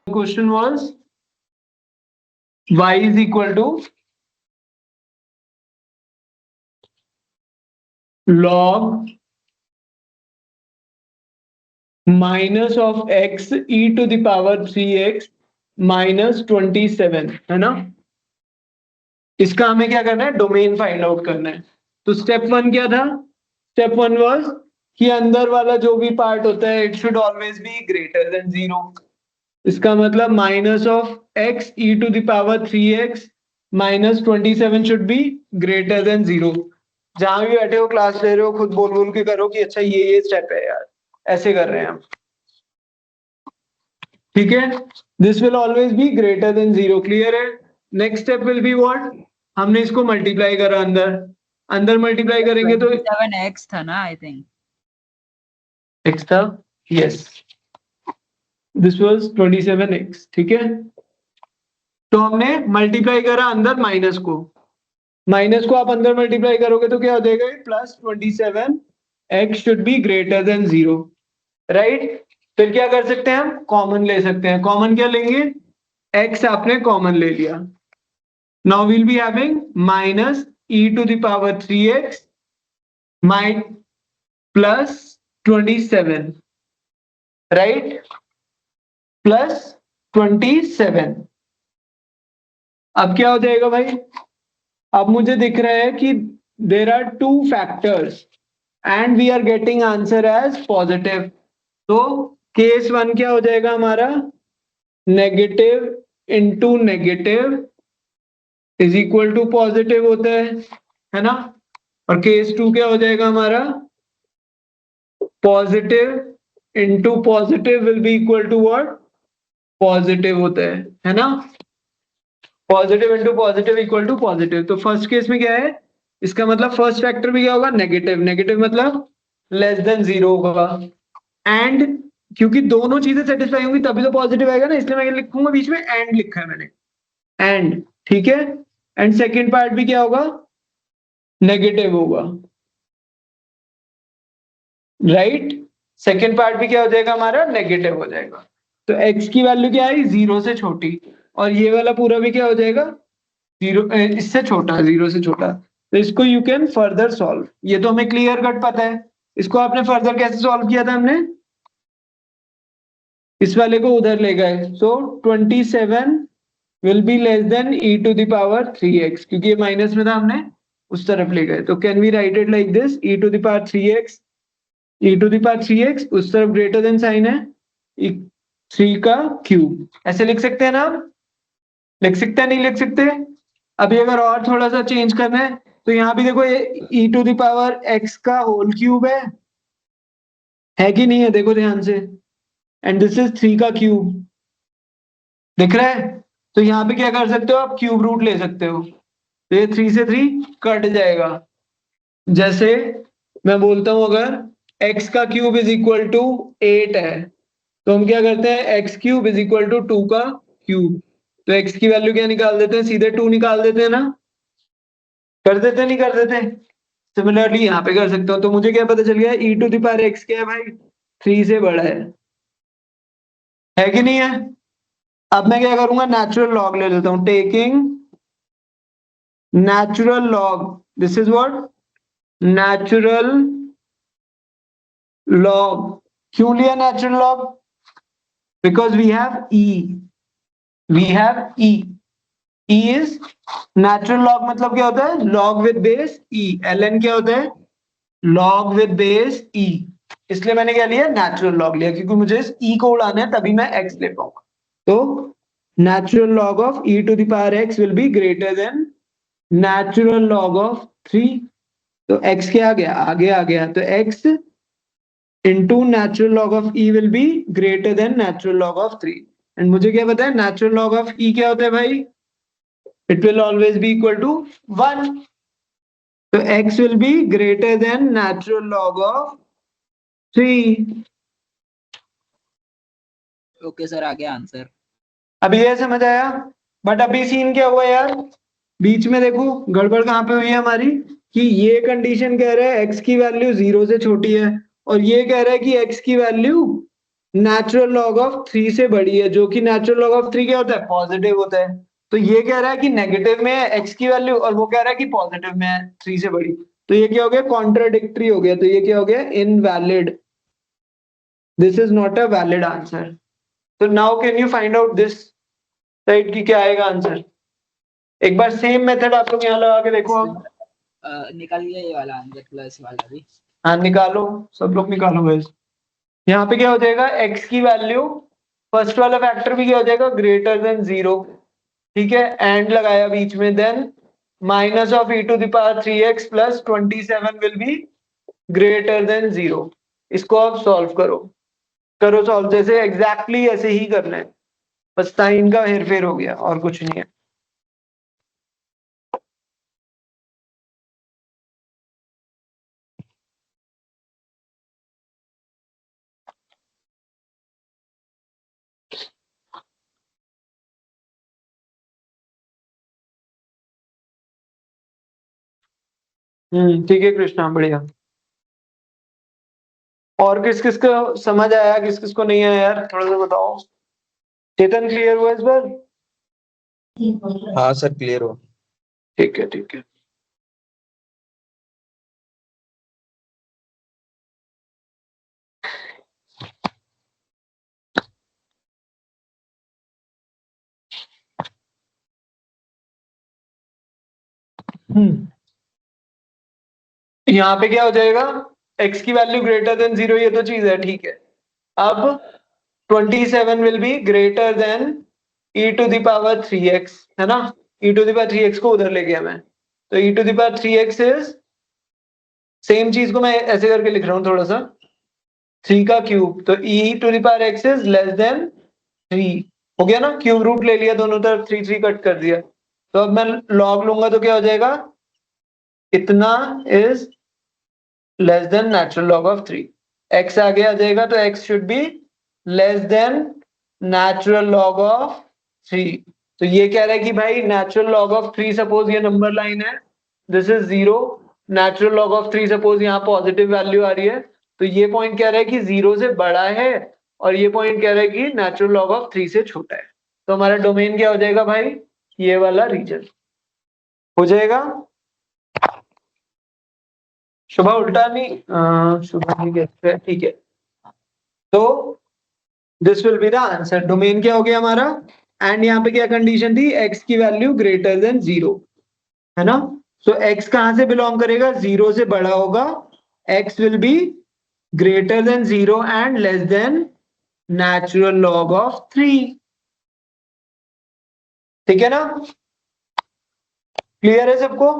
question was y is equal to log minus of x e to the power 3x minus 27 है ना। इसका हमें क्या करना है, डोमेन फाइंड आउट करना है। तो स्टेप वन क्या था, स्टेप वन वाज कि अंदर वाला जो भी पार्ट होता है it should always be greater than 0। इसका मतलब minus of x e to the power 3x minus 27 should be greater than 0। जहां भी बैठे हो क्लास ले रहे हो खुद बोल बोल के करो कि अच्छा ये स्टेप है यार, ऐसे कर रहे हैं हम, ठीक है। This will always be greater than 0, clear है। Next step will be what, हमने इसको मल्टीप्लाई करा, अंदर अंदर मल्टीप्लाई करेंगे तो 7x था ना, आई थिंक x था, यस दिस वाज 27x, ठीक है। तो हमने मल्टीप्लाई करा अंदर माइनस को आप अंदर मल्टीप्लाई करोगे तो क्या हो जाएगा, plus 27 x should be greater than 0, right. फिर क्या कर सकते हैं, हम कॉमन ले सकते हैं। कॉमन क्या लेंगे, x आपने कॉमन ले लिया। Now will be having minus e to the power 3x mine plus 27, right, plus 27। अब क्या हो जाएगा भाई, अब मुझे दिख रहा है कि there are two factors and we are getting answer as positive. तो केस वन क्या हो जाएगा हमारा, negative into negative is equal to positive होता है ना। और केस टू क्या हो जाएगा हमारा, positive into positive will be equal to what, positive होता है ना। Positive into positive equal to positive. तो फर्स्ट केस में क्या है, इसका मतलब फर्स्ट फैक्टर भी क्या होगा, नेगेटिव, नेगेटिव मतलब लेस देन 0 होगा। एंड क्योंकि दोनों चीजें सेटिस्फाई होंगी तभी तो पॉजिटिव आएगा ना, इसलिए मैं लिखूंगा बीच में एंड लिखा है मैंने, एंड, ठीक है। एंड सेकेंड पार्ट भी क्या होगा, नेगेटिव होगा, राइट। सेकेंड पार्ट भी क्या हो जाएगा हमारा, नेगेटिव हो जाएगा। तो x की वैल्यू क्या आई, 0 से छोटी, और ये वाला पूरा भी क्या हो जाएगा, 0 इससे छोटा, 0 से छोटा। तो इसको यू कैन फर्दर सॉल्व, ये तो हमें क्लियर कट पता है। इसको आपने फर्दर कैसे सॉल्व किया था, हमने इस वाले को उधर ले गए। So 27 will be less than e to the power 3x, क्योंकि ये माइनस में था हमने उस तरफ ले गए। तो can we write it like this, e to the power 3x, e to the power 3x उस तरफ ग्रेटर देन साइन है, 3 का क्यूब, ऐसे लिख सकते हैं ना, लिख सकते हैं, नहीं लिख सकते। अभी अगर और थोड़ा सा चेंज करना है तो यहाँ भी देखो ये e to the power x का होल क्यूब है कि नहीं है, देखो ध्यान से। एंड दिस इज 3 का क्यूब, दिख रहा है। तो यहाँ पे क्या कर सकते हो आप, क्यूब रूट ले सकते हो। तो ये 3 से 3 कट जाएगा। जैसे मैं बोलता हूं अगर x का क्यूब इज इक्वल टू 8 है तो हम क्या करते हैं, x cube is equal to 2 का क्यूब। तो x की वैल्यू क्या निकाल देते हैं, सीधे 2 निकाल देते हैं ना, कर देते नहीं कर देते। सिमिलरली यहाँ पे कर सकते हो। तो मुझे क्या पता चल गया, e to the power x क्या है भाई, 3 से बड़ा है कि नहीं है। अब मैं क्या करूंगा, नेचुरल लॉग ले लेता हूं, taking natural log, this is what, natural log. क्यों लिया natural log, because we have e is natural log, मतलब क्या होता है, log with base e, ln क्या होता है, लॉग विद बेस e। इसलिए मैंने क्या लिया, नेचुरल लॉग लिया, क्योंकि मुझे इस e को उड़ाना है तभी मैं x ले पाऊंगा। तो natural log of e to the power x will be greater than natural log of 3। तो x क्या आ गया, तो x into natural log of e will be greater than natural log of 3। And मुझे क्या पता है, नेचुरल लॉग ऑफ e क्या होता है भाई, it will always be equal to 1। तो x will be greater than natural log of 3। Okay sir, आ गया आंसर। अभी ये समझ आया। बट अभी सीन क्या हुआ यार, बीच में देखो गड़बड़ कहाँ पे हुई है हमारी, कि ये कंडीशन कह रहा है x की वैल्यू 0 से छोटी है और ये कह रहा है कि x की वैल्यू नेचुरल लॉग ऑफ 3 से बड़ी है, जो कि नेचुरल लॉग ऑफ 3 क्या होता है, पॉजिटिव होता है। तो ये कह रहा है कि नेगेटिव में है x की वैल्यू और वो कह रहा है कि पॉजिटिव में है 3 से बड़ी। तो ये क्या हो गया, कॉन्ट्राडिक्टरी हो गया। तो ये क्या हो गया, invalid. This is not a valid answer. तो now can you find out this side की क्या आएगा आंसर। एक बार सेम मेथड आप लोग यहाँ लगा के देखो। आप निकालिए ये वाला आंसर प्लस वाला भी। हाँ निकालो, सब लोग निकालो गाइस। यहाँ पे क्या हो जाएगा, x की वैल्यू फर्स्ट वाला फैक्टर भी क्या हो जाएगा, ग्रेटर देन 0। ठीक है, एंड लगाया बीच में, then minus of e to the power 3x plus 27 will be greater than 0। इसको आप सॉल्व करो, करो सॉल्व। जैसे एग्जैक्टली ऐसे ही करना है, बस साइन का हेरफेर हो गया और कुछ नहीं है। ठीक है कृष्णा, बढ़िया। और किस किस को समझ आया, किस किस को नहीं आया यार, थोड़ा सा बताओ। चेतन क्लियर हुआ इस बार? हाँ सर, क्लियर हो। ठीक है ठीक है। यहाँ पे क्या हो जाएगा, x की वैल्यू ग्रेटर देन 0, ये तो चीज है, ठीक है। अब 27 will be greater than e to the power 3x, है ना। e to the power 3x को उधर ले गया मैं, तो e to the power 3x is, same चीज को मैं ऐसे करके लिख रहा हूँ थोड़ा सा, 3 का क्यूब, तो e to the power x is less than 3। हो गया ना, क्यूब रूट ले लिया दोनों तरफ, 3 3 कट कर दिया। तो अब मैं लॉग लूंगा तो क्या हो जाएगा, इतना is less then natural log of 3। x आगे आ जाएगा तो x should be less then natural log of 3। तो ये कह रहा है कि भाई नेचुरल लॉग ऑफ 3, सपोज ये नंबर लाइन है, this is 0। Natural log of 3 suppose यहाँ पॉजिटिव वैल्यू आ रही है, तो ये पॉइंट कह रहा है कि 0 से बड़ा है, और ये पॉइंट कह रहा है कि नेचुरल लॉग ऑफ 3 से छोटा है। तो हमारा डोमेन क्या हो जाएगा भाई, ये वाला रीजन हो जाएगा। शुभ उल्टा नहीं, शुभ नहीं कहते हैं, ठीक है। तो this will be the answer. Domain क्या हो गया हमारा, एंड यहाँ पे क्या कंडीशन थी, x की वैल्यू ग्रेटर देन 0, है ना। तो x कहां से बिलोंग करेगा, 0 से बड़ा होगा, x will be greater than 0 and less than natural log of 3। ठीक है ना, क्लियर है सबको।